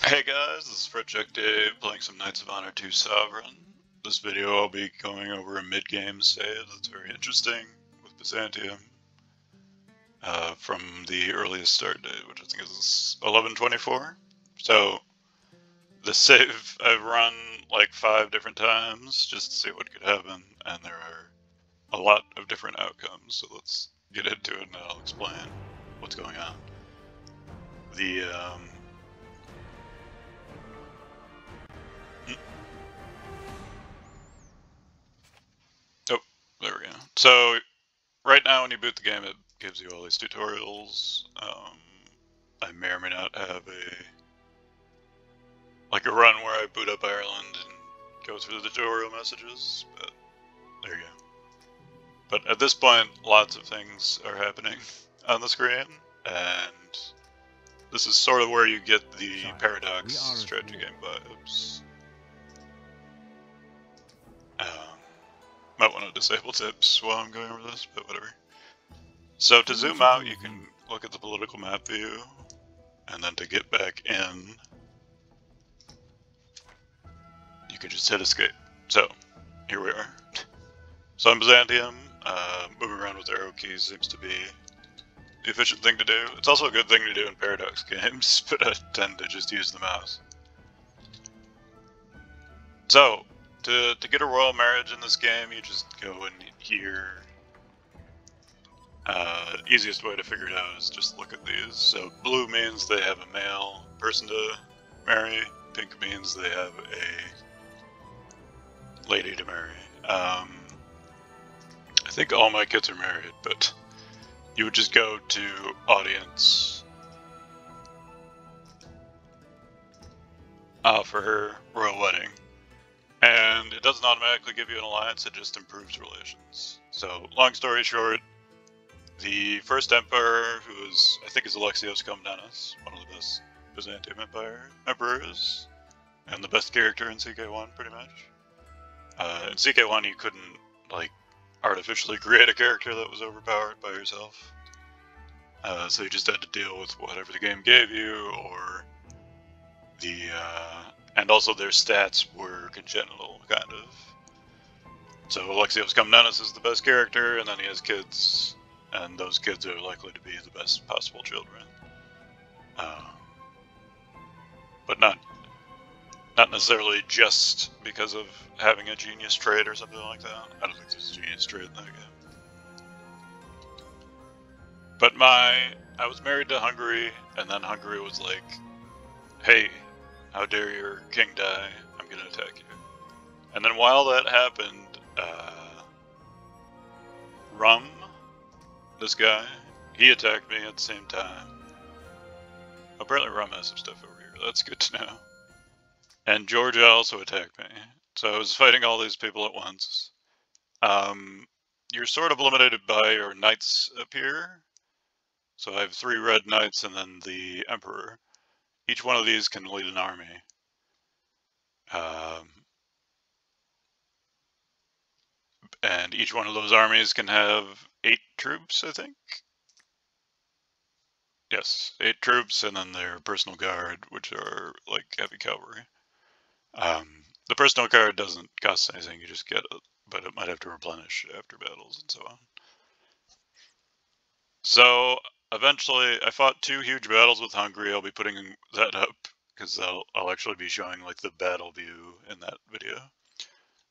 Hey guys, this is Project Dave playing some Knights of Honor 2 Sovereign. This video I'll be going over a mid-game save that's very interesting with Byzantium from the earliest start date, which I think is 11/24. So the save I've run like 5 different times just to see what could happen, and there are a lot of different outcomes, so let's get into it and I'll explain what's going on. The oh, there we go. So right now when you boot the game, it gives you all these tutorials. I may or may not have a run where I boot up Ireland and go through the tutorial messages, but there you go. But at this point, lots of things are happening on the screen, and this is sort of where you get the Paradox strategy game vibes. Might want to disable tips while I'm going over this, but whatever. So to zoom out, you can look at the political map view, and then to get back in, you can just hit escape. So, here we are. So I'm Byzantium. Moving around with arrow keys seems to be the efficient thing to do. It's also a good thing to do in Paradox games, but I tend to just use the mouse. So, to get a royal marriage in this game, you just go in here. Easiest way to figure it out is just look at these. So blue means they have a male person to marry. Pink means they have a lady to marry. I think all my kids are married, but you would just go to audience, for her royal wedding. And it doesn't automatically give you an alliance, it just improves relations. So long story short, the first emperor, who is, I think is Alexios Komnenos, one of the best Byzantium emperors, and the best character in CK1, pretty much. In CK1 you couldn't, like, artificially create a character that was overpowered by yourself. So you just had to deal with whatever the game gave you, or the, and also their stats were congenital, kind of. So Alexios Komnenos is the best character, and then he has kids, and those kids are likely to be the best possible children. But not necessarily just because of having a genius trait or something like that. I don't think there's a genius trait in that game. But I was married to Hungary, and then Hungary was like, hey, how dare your king die, I'm gonna attack you. And then while that happened, Rum, this guy, he attacked me at the same time. Apparently Rum has some stuff over here, that's good to know. And Georgia also attacked me. So I was fighting all these people at once. You're sort of limited by your knights up here. So I have 3 red knights and then the emperor. Each one of these can lead an army. And each one of those armies can have 8 troops, I think? Yes, 8 troops, and then their personal guard, which are like heavy cavalry. The personal guard doesn't cost anything, you just get it, but it might have to replenish after battles and so on. So eventually, I fought 2 huge battles with Hungary. I'll be putting that up because I'll actually be showing like the battle view in that video,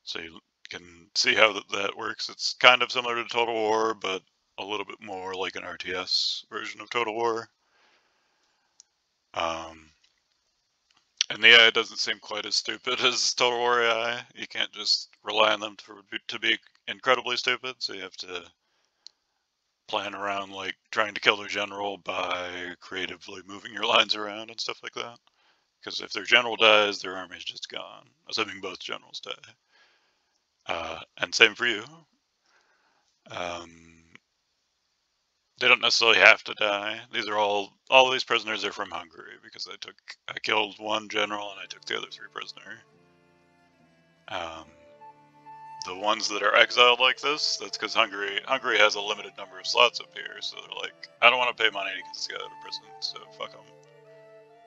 so you can see how that works. It's kind of similar to Total War, but a little bit more like an RTS version of Total War. And the AI doesn't seem quite as stupid as Total War AI. You can't just rely on them to be incredibly stupid, so you have to plan around like trying to kill their general by creatively moving your lines around and stuff like that. Because if their general dies, their army's just gone, assuming both generals die. And same for you. They don't necessarily have to die. These are all of these prisoners are from Hungary because I killed 1 general and I took the other 3 prisoner. The ones that are exiled like this, that's because Hungary has a limited number of slots up here, so they're like, I don't want to pay money to get this guy out of prison, so fuck them.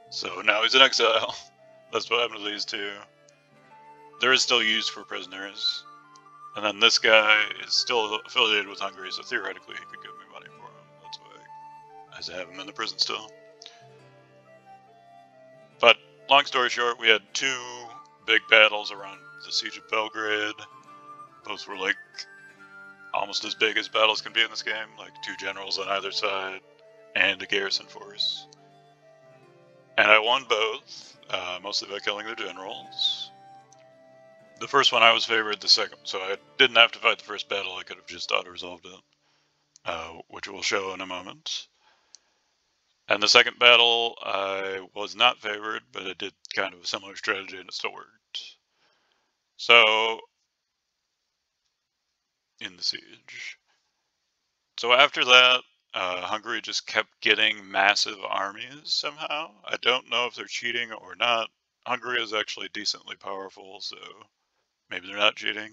So now he's in exile. That's what happened to these two. There is still use for prisoners. And then this guy is still affiliated with Hungary, so theoretically he could give me money for him. That's why I have him in the prison still. But long story short, we had two big battles around the siege of Belgrade. Both were like almost as big as battles can be in this game, like two generals on either side and a garrison force. And I won both, mostly by killing the generals. The first one I was favored, the second, so I didn't have to fight the first battle, I could have just auto-resolved it, which we'll show in a moment. And the second battle, I was not favored, but it did kind of a similar strategy and it still worked. So, in the siege. So after that, Hungary just kept getting massive armies somehow. I don't know if they're cheating or not. Hungary is actually decently powerful, so maybe they're not cheating.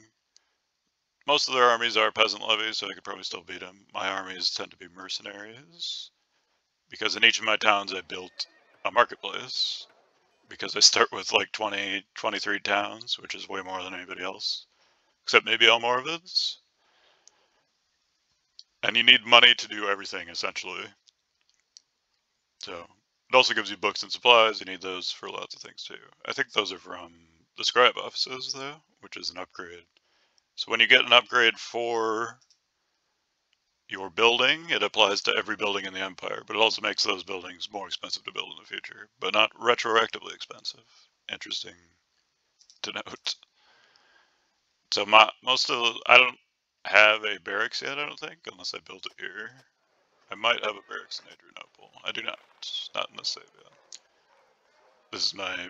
Most of their armies are peasant levies, so I could probably still beat them. My armies tend to be mercenaries, because in each of my towns I built a marketplace, because I start with like 23 towns, which is way more than anybody else, except maybe Almoravids. And you need money to do everything, essentially. So, it also gives you books and supplies, you need those for lots of things too. I think those are from the scribe offices though, which is an upgrade. So when you get an upgrade for your building, it applies to every building in the empire, but it also makes those buildings more expensive to build in the future, but not retroactively expensive. Interesting to note. So I don't have a barracks yet, I don't think, unless I built it here. I might have a barracks in Adrianople. I do not in this save yet. This is my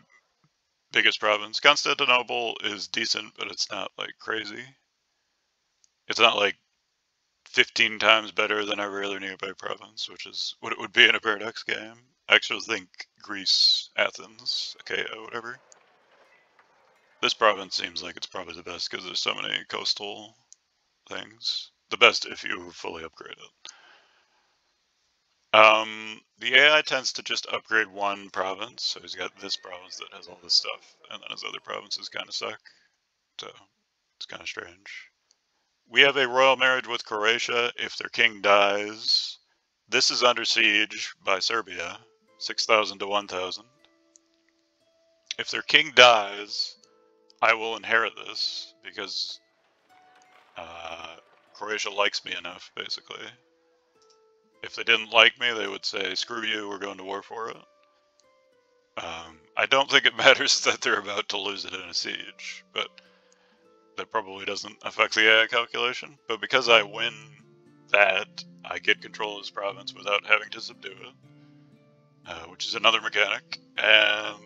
biggest province. Constantinople is decent, but it's not like crazy. It's not like 15 times better than every other nearby province, which is what it would be in a Paradox game. I actually think Greece, Athens, Achaia, whatever. This province seems like it's probably the best because there's so many coastal things. The best if you fully upgrade it. The AI tends to just upgrade one province, so he's got this province that has all this stuff, and then his other provinces kind of suck. So, it's kind of strange. We have a royal marriage with Croatia. If their king dies, this is under siege by Serbia, 6,000 to 1,000. If their king dies, I will inherit this because Croatia likes me enough, basically. If they didn't like me, they would say, screw you, we're going to war for it. I don't think it matters that they're about to lose it in a siege, but that probably doesn't affect the AI calculation. But because I win that, I get control of this province without having to subdue it, which is another mechanic, and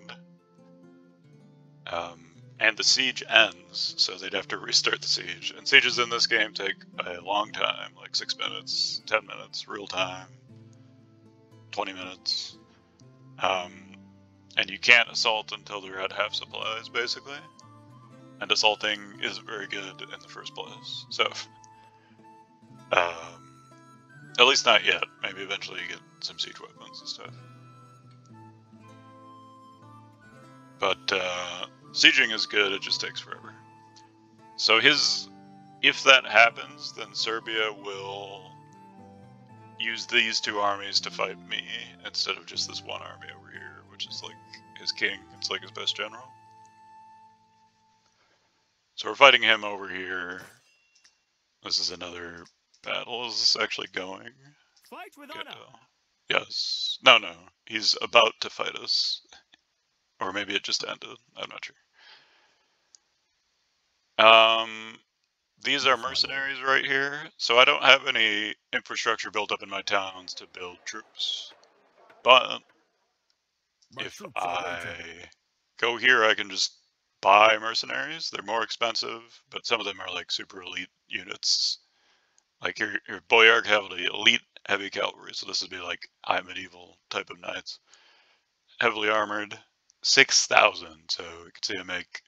the siege ends, so they'd have to restart the siege. And sieges in this game take a long time, like 6 minutes, 10 minutes, real time, 20 minutes. And you can't assault until they're at half supplies, basically. And assaulting isn't very good in the first place, so at least not yet. Maybe eventually you get some siege weapons and stuff. But sieging is good, it just takes forever. So if that happens, then Serbia will use these two armies to fight me instead of just this one army over here, which is like his king. It's like his best general. So we're fighting him over here. This is another battle. Is this actually going? Fight with honor. Yes. No. He's about to fight us. Or maybe it just ended. I'm not sure. These are mercenaries right here. So I don't have any infrastructure built up in my towns to build troops. But if I go here, I can just buy mercenaries. They're more expensive, but some of them are like super elite units. Like your Boyarg have the elite heavy cavalry, so this would be like high medieval type of knights. Heavily armored, 6,000, so you can see I make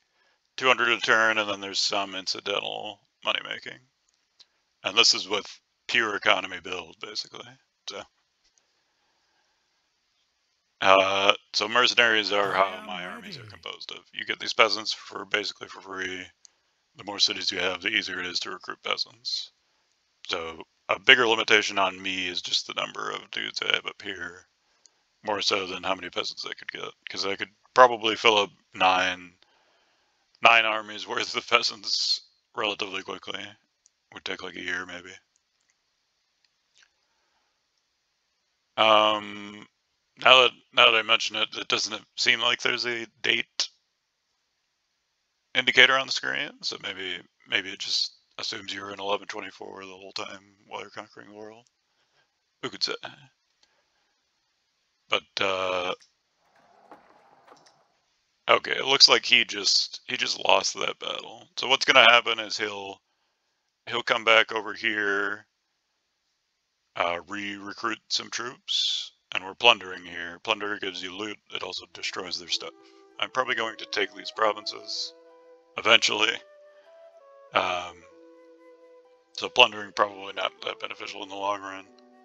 200 a turn, and then there's some incidental money making. And this is with pure economy build, basically. So So mercenaries are how my armies are composed of. You get these peasants for basically for free. The more cities you have, the easier it is to recruit peasants. So a bigger limitation on me is just the number of dudes I have up here, more so than how many peasants I could get, because I could probably fill up nine armies worth of peasants relatively quickly. Would take like a year maybe. Now that I mention it, it doesn't seem like there's a date indicator on the screen, so maybe it just assumes you're in 1124 the whole time while you're conquering the world. Who could say? But okay, it looks like he just lost that battle. So what's gonna happen is he'll come back over here, re-recruit some troops, and we're plundering here. Plunder gives you loot. It also destroys their stuff. I'm probably going to take these provinces eventually. So plundering probably not that beneficial in the long run,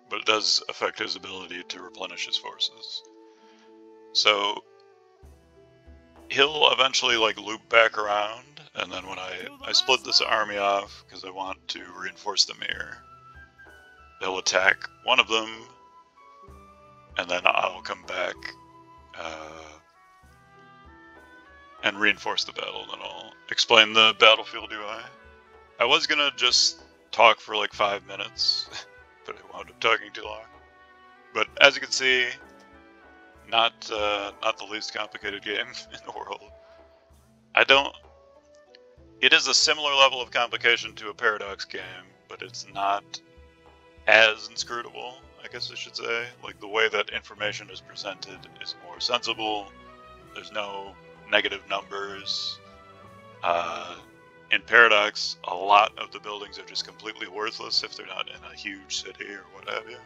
but it does affect his ability to replenish his forces. So he'll eventually like loop back around, and then when I split this army off because I want to reinforce them here, they'll attack one of them, and then I'll come back and reinforce the battle, and then I'll explain the battlefield UI. I was gonna just talk for like 5 minutes, but I wound up talking too long. But as you can see, not the least complicated game in the world. It is a similar level of complication to a Paradox game, but it's not as inscrutable, I guess I should say. Like, the way that information is presented is more sensible. There's no negative numbers. In Paradox, a lot of the buildings are just completely worthless if they're not in a huge city or what have you.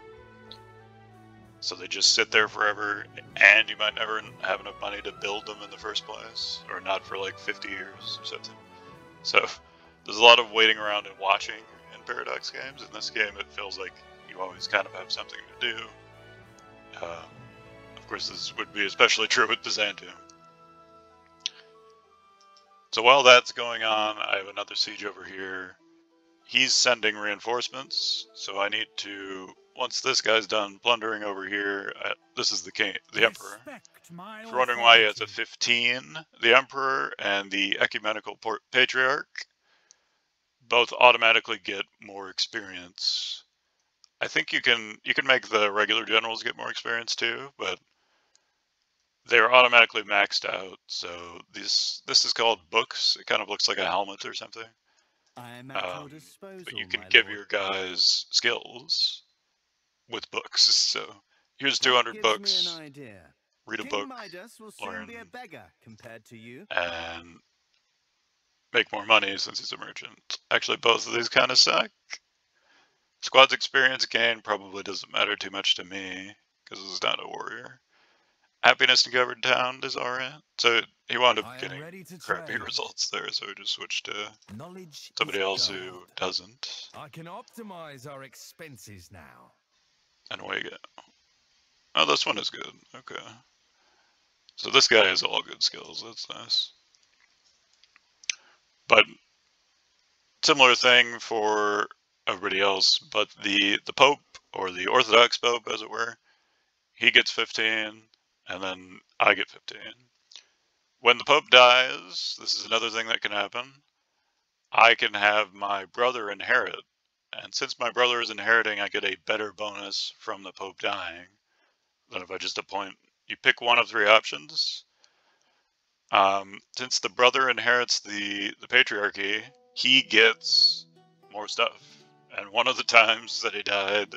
So they just sit there forever, and you might never have enough money to build them in the first place, or not for like 50 years or something. So there's a lot of waiting around and watching in Paradox games. In this game, it feels like you always kind of have something to do. Of course, this would be especially true with Byzantium. So while that's going on, I have another siege over here. He's sending reinforcements, so I need to, once this guy's done plundering over here, this is the king, the emperor. If you're wondering why he has a 15, the emperor and the ecumenical patriarch both automatically get more experience. I think you can make the regular generals get more experience too, but they're automatically maxed out. So this is called books. It kind of looks like a helmet or something. But you can give your guys skills with books. So here's 200 books. Read a book, learn, and make more money since he's a merchant. Actually, both of these kind of suck. Squad's experience gain probably doesn't matter too much to me because this is not a warrior. Happiness in governed town is alright. So he wound up getting crappy results there, so we just switched to somebody else who doesn't. I can optimize our expenses now. And away you go. Oh, this one is good. Okay. So this guy has all good skills. That's nice. But similar thing for everybody else, but the Pope, or the Orthodox Pope, as it were, he gets 15. And then I get 15. When the Pope dies, this is another thing that can happen. I can have my brother inherit. And since my brother is inheriting, I get a better bonus from the Pope dying than if I just appoint. You pick one of 3 options. Since the brother inherits the patriarchy, he gets more stuff. And one of the times that he died,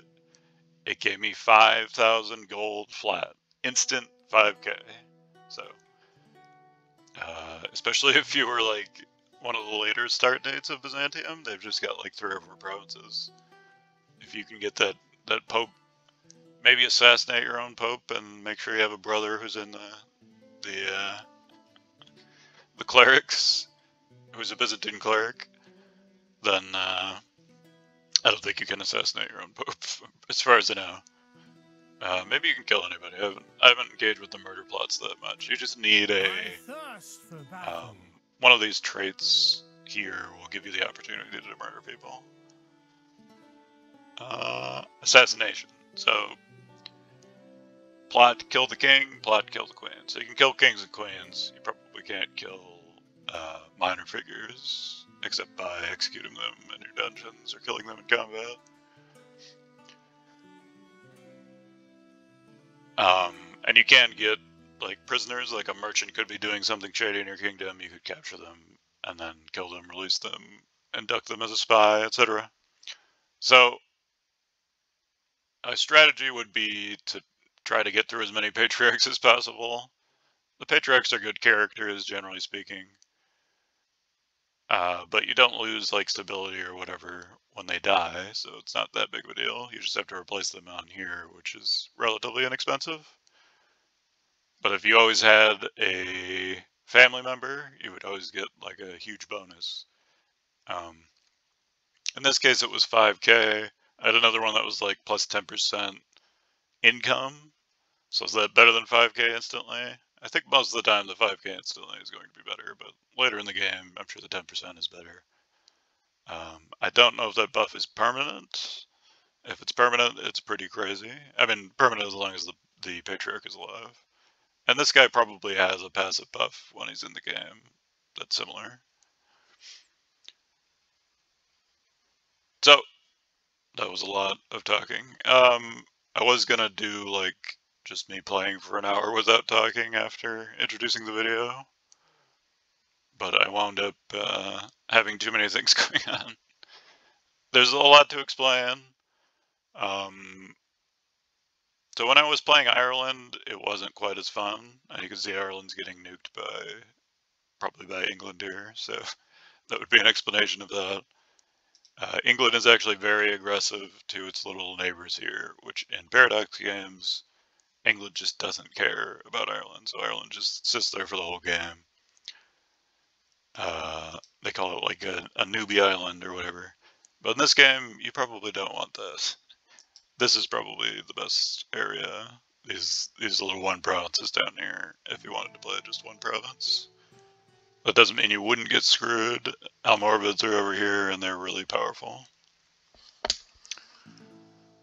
it gave me 5,000 gold flat. Instant 5k. So, especially if you were like one of the later start dates of Byzantium, they've just got like 3 or 4 provinces. If you can get that Pope, maybe assassinate your own Pope and make sure you have a brother who's in the clerics, who's a Byzantine cleric, then I don't think you can assassinate your own Pope, as far as I know. Maybe you can kill anybody. I haven't engaged with the murder plots that much. You just need I thirst for battle. one of these traits here will give you the opportunity to murder people. Assassination. So, plot kill the king, plot kill the queen. So you can kill kings and queens. You probably can't kill minor figures, except by executing them in your dungeons or killing them in combat. And you can get like prisoners, like a merchant could be doing something shady in your kingdom. You could capture them and then kill them, release them, induct them as a spy, etc. So a strategy would be to try to get through as many patriarchs as possible. The patriarchs are good characters, generally speaking, but you don't lose like stability or whatever when they die, so it's not that big of a deal. You just have to replace them on here, which is relatively inexpensive. But if you always had a family member, you would always get like a huge bonus. In this case, it was 5K. I had another one that was like plus 10% income. So is that better than 5K instantly? I think most of the time the 5K instantly is going to be better, but later in the game, I'm sure the 10% is better. I don't know if that buff is permanent. If it's permanent, it's pretty crazy. I mean, permanent as long as the Patriarch is alive. And this guy probably has a passive buff when he's in the game that's similar. So, that was a lot of talking. I was gonna do like just me playing for an hour without talking after introducing the video, but I wound up having too many things going on. There's a lot to explain. So when I was playing Ireland, it wasn't quite as fun. You can see Ireland's getting nuked probably by England here, so that would be an explanation of that. England is actually very aggressive to its little neighbors here, which in Paradox games, England just doesn't care about Ireland, so Ireland just sits there for the whole game. They call it like a newbie island or whatever. But in this game, you probably don't want this. This is probably the best area. These little one provinces down here, if you wanted to play just one province. That doesn't mean you wouldn't get screwed. Almoravids are over here, and they're really powerful.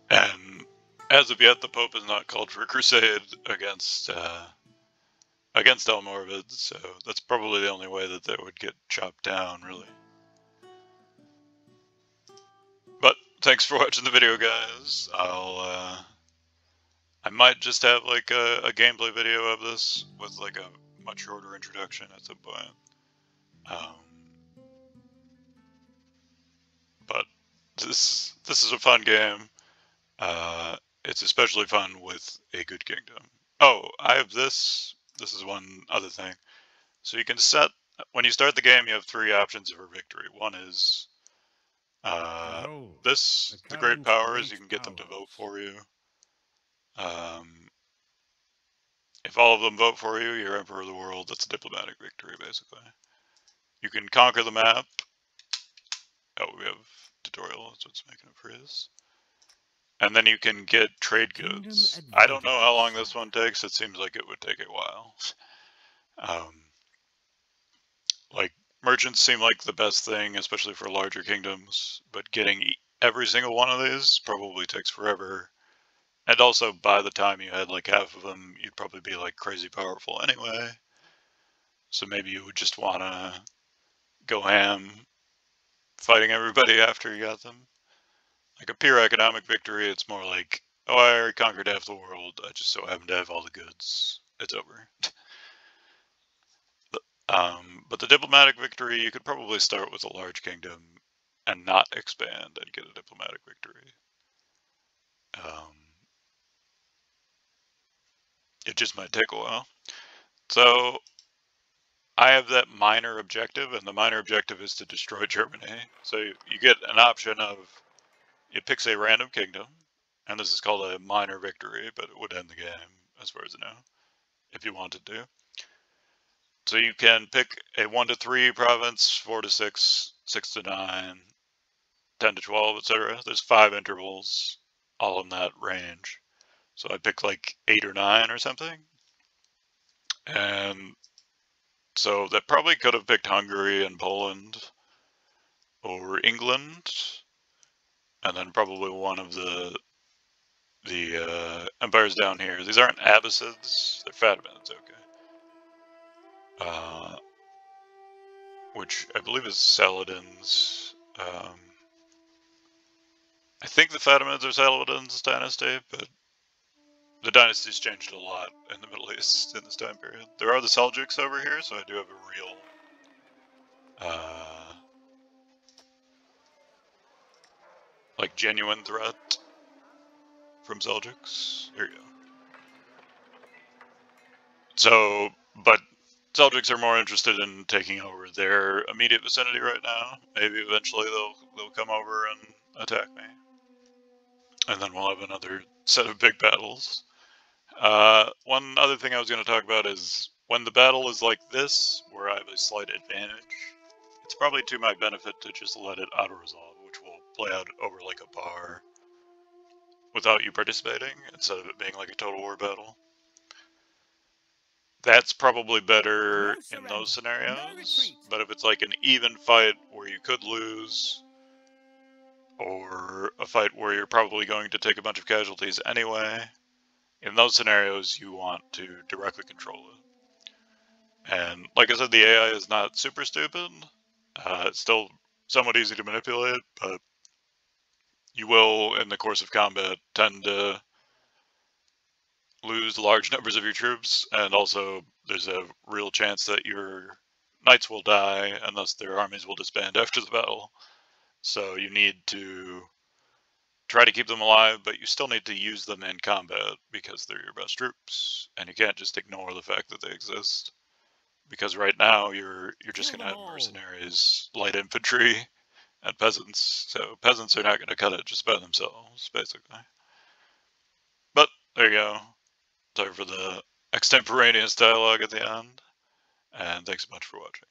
And as of yet, the Pope has not called for a crusade against Almoravids, so that's probably the only way that they would get chopped down, really. But thanks for watching the video, guys. I might just have like a gameplay video of this with like a much shorter introduction at some point. But this is a fun game. It's especially fun with a good kingdom. Oh, I have this. This is one other thing. So you can set, when you start the game, you have 3 options for victory. One is the great powers, you can get them to vote for you. If all of them vote for you, you're Emperor of the World. That's a diplomatic victory, basically. You can conquer the map. Oh, we have tutorial, that's what's making it freeze. And then you can get trade goods. I don't know how long this one takes. It seems like it would take a while. Like, merchants seem like the best thing, especially for larger kingdoms, but getting every single one of these probably takes forever. And also, by the time you had like half of them, you'd probably be like crazy powerful anyway. So maybe you would just want to go ham fighting everybody after you got them. Like a pure economic victory, it's more like, oh, I already conquered half the world, I just so happen to have all the goods. It's over. But the diplomatic victory, you could probably start with a large kingdom and not expand and get a diplomatic victory. It just might take a while. So I have that minor objective, and the minor objective is to destroy Germany. So you get an option of, it picks a random kingdom, and this is called a minor victory, but it would end the game, as far as I know, if you wanted to. So you can pick a 1 to 3 province, 4 to 6, 6 to 9, 10 to 12, etc. There's 5 intervals, all in that range. So I picked like 8 or 9 or something. And so that probably could have picked Hungary and Poland or England, and then probably one of the empires down here. These aren't Abbasids, they're Fatimids, okay. Which I believe is Saladin's. I think the Fatimids are Saladin's dynasty, but the dynasties changed a lot in the Middle East in this time period. There are the Seljuks over here, so I do have a real like genuine threat from Seljuks. Here you go. So, but Seljuks are more interested in taking over their immediate vicinity right now. Maybe eventually they'll come over and attack me, and then we'll have another set of big battles. One other thing I was going to talk about is when the battle is like this, where I have a slight advantage, it's probably to my benefit to just let it auto-resolve, which will play out over like a bar without you participating, instead of it being like a total war battle. That's probably better in those scenarios, but if it's like an even fight where you could lose, or a fight where you're probably going to take a bunch of casualties anyway, in those scenarios you want to directly control it. And like I said, the AI is not super stupid. It's still somewhat easy to manipulate, but you will, in the course of combat, tend to lose large numbers of your troops, and also there's a real chance that your knights will die, and thus their armies will disband after the battle. So you need to try to keep them alive, but you still need to use them in combat because they're your best troops, and you can't just ignore the fact that they exist. Because right now you're just going to have mercenaries, light infantry, and peasants. So peasants are not going to cut it just by themselves, basically. But there you go. Sorry for the extemporaneous dialogue at the end, and thanks so much for watching.